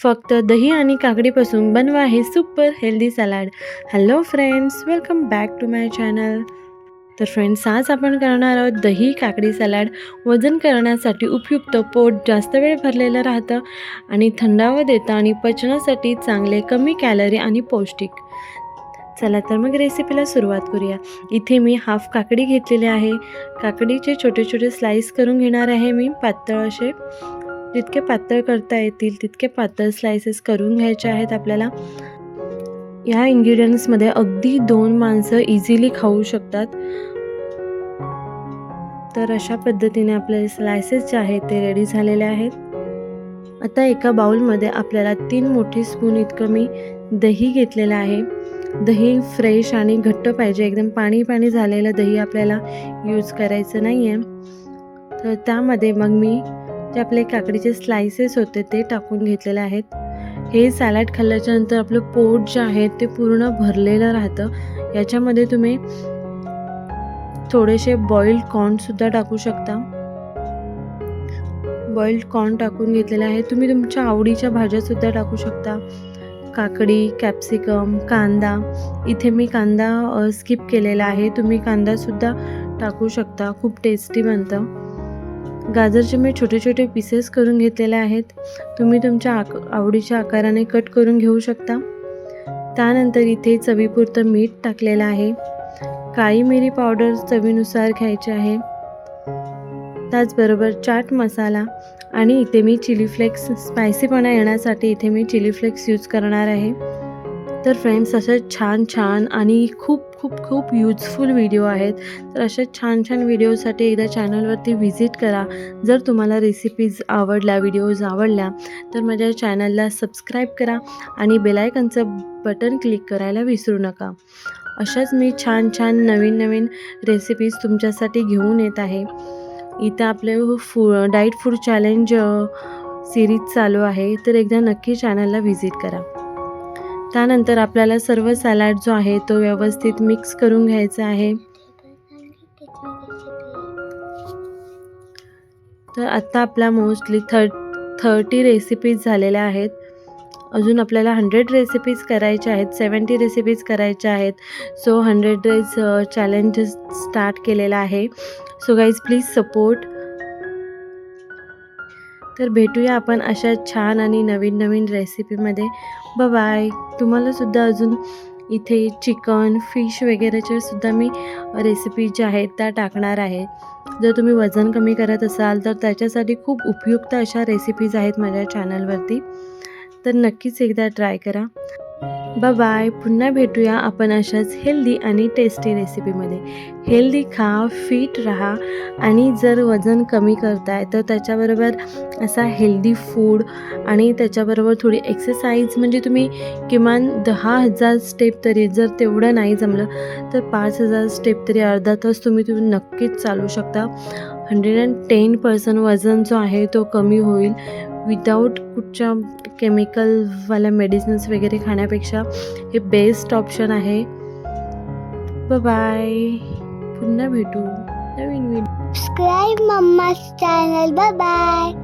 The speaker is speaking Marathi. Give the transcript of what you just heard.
फक्त दही आणि काकडीपासून बनवा हे super healthy salad. Hello friends, welcome back to my channel. तर फ्रेंड्स, आज आपण करणार आहोत दही काकडी सलाड. वजन करण्यासाठी उपयुक्त, पोट जास्त वेळ भरलेलं राहतं आणि थंडावा देतं आणि पचनासाठी चांगले, कमी कॅलरी आणि पौष्टिक. चला तर मग रेसिपीला सुरुवात करूया. इथे मी हाफ काकडी घेतलेली आहे. काकडीचे छोटे छोटे स्लाइस करून घेणार आहे मी, पातळ असे. जितके पातळ करता येतील तितके पातळ स्लाइसेस करून घ्यायचे आहेत आपल्याला. या इन्ग्रेडियंट्समध्ये अगदी 2 माणसं इझिली खाऊ शकतात. तर अशा पद्धतीने आपले स्लाइसेस जे आहेत ते रेडी झालेले आहेत. आता एका बाउलमध्ये आपल्याला 3 मोठे स्पून इतकं मी दही घेतलेलं आहे. दही फ्रेश आणि घट्ट पाहिजे, एकदम पाणी पाणी झालेलं दही आपल्याला यूज करायचं नाही आहे. तर त्यामध्ये मग मी जे आपले काकडीचे स्लाइसेस होते ते टाकून घेतलेले आहेत. हे सॅलड खाल्ल्याच्या नंतर आपलं पोट जे आहे ते पूर्ण भरलेलं राहतं. याच्यामध्ये तुम्ही थोडेसे बॉइल्ड कॉर्नसुद्धा टाकू शकता. बॉइल्ड कॉर्न टाकून घेतलेले आहे. तुम्ही तुमच्या आवडीच्या भाज्यासुद्धा टाकू शकता. काकडी, कॅप्सिकम, कांदा. इथे मी कांदा स्किप केलेला आहे. तुम्ही कांदासुद्धा टाकू शकता, खूप टेस्टी बनतं. गाजरचे मी छोटे छोटे पीसेस करून घेतलेले आहेत. तुम्ही तुमच्या आवडीच्या आकाराने कट करून घेऊ शकता. त्यानंतर इथे चवीपुरतं मीठ टाकलेलं आहे. काळी मिरी पावडर चवीनुसार घ्यायची आहे. त्याचबरोबर चाट मसाला आणि इथे मी चिली फ्लेक्स, स्पायसीपणा येण्यासाठी इथे मी चिली फ्लेक्स यूज करणार आहे. तर फ्रेंड्स, अशा छान छान आणि खूप खूप खूप यूजफुल व्हिडिओ आहेत. तर अशा छान छान व्हिडिओसाठी एकदा चॅनलवरती व्हिजिट करा. जर तुम्हाला रेसिपीज आवडल्या, व्हिडिओज आवडल्या तर माझ्या चॅनलला सबस्क्राईब करा आणि बेल आयकॉनचं बटन क्लिक करायला विसरू नका. अशाच मी छान छान नवीन नवीन रेसिपीज तुमच्यासाठी घेऊन येत आहे. इथं आपले डाईट फूड चॅलेंज सिरीज चालू आहे, तर एकदा नक्की चॅनलला व्हिजिट करा. त्यानंतर आपल्याला सर्व सॅलड जो आहे तो व्यवस्थित मिक्स करून घ्यायचा आहे. तर आता आपला मोस्टली 30 रेसिपीज झालेल्या आहेत. अजून आपल्याला 100 रेसिपीज करायच्या आहेत, 70 रेसिपीज करायच्या आहेत. सो 100 डेज चॅलेंज स्टार्ट केलेला आहे. So guys, please support. तर भेटूया आपण अशा छान आणि नवीन नवीन रेसिपीमध्ये. बाय. तुम्हालासुद्धा अजून इथे चिकन, फिश वगैरेचे सुद्धा मी रेसिपी ज्या आहेत त्या टाकणार आहे. जर तुम्ही वजन कमी करत असाल तर त्याच्यासाठी खूप उपयुक्त अशा रेसिपीज आहेत माझ्या चॅनलवरती. तर नक्कीच एकदा ट्राय करा. बाय. पुन्हा भेटूया आपण अशाच हेल्दी आणि टेस्टी रेसिपीमध्ये. हेल्दी खा, फिट राहा आणि जर वजन कमी करताय तर त्याच्याबरोबर असा हेल्दी फूड आणि त्याच्याबरोबर थोडी एक्सरसाइज, म्हणजे तुम्ही किमान 10,000 स्टेप तरी, जर तेवढं नाही जमलं तर 5,000 स्टेप तरी अर्धा तास तुम्ही नक्कीच चालू शकता. 110% वजन जो आहे तो कमी होईल विदाऊट कुठच्या केमिकलवाल्या मेडिसिन्स वगैरे खाण्यापेक्षा. हे बेस्ट ऑप्शन आहे. बाय. पुन्हा भेटू नवीन video. Subscribe Mama's channel. Bye bye.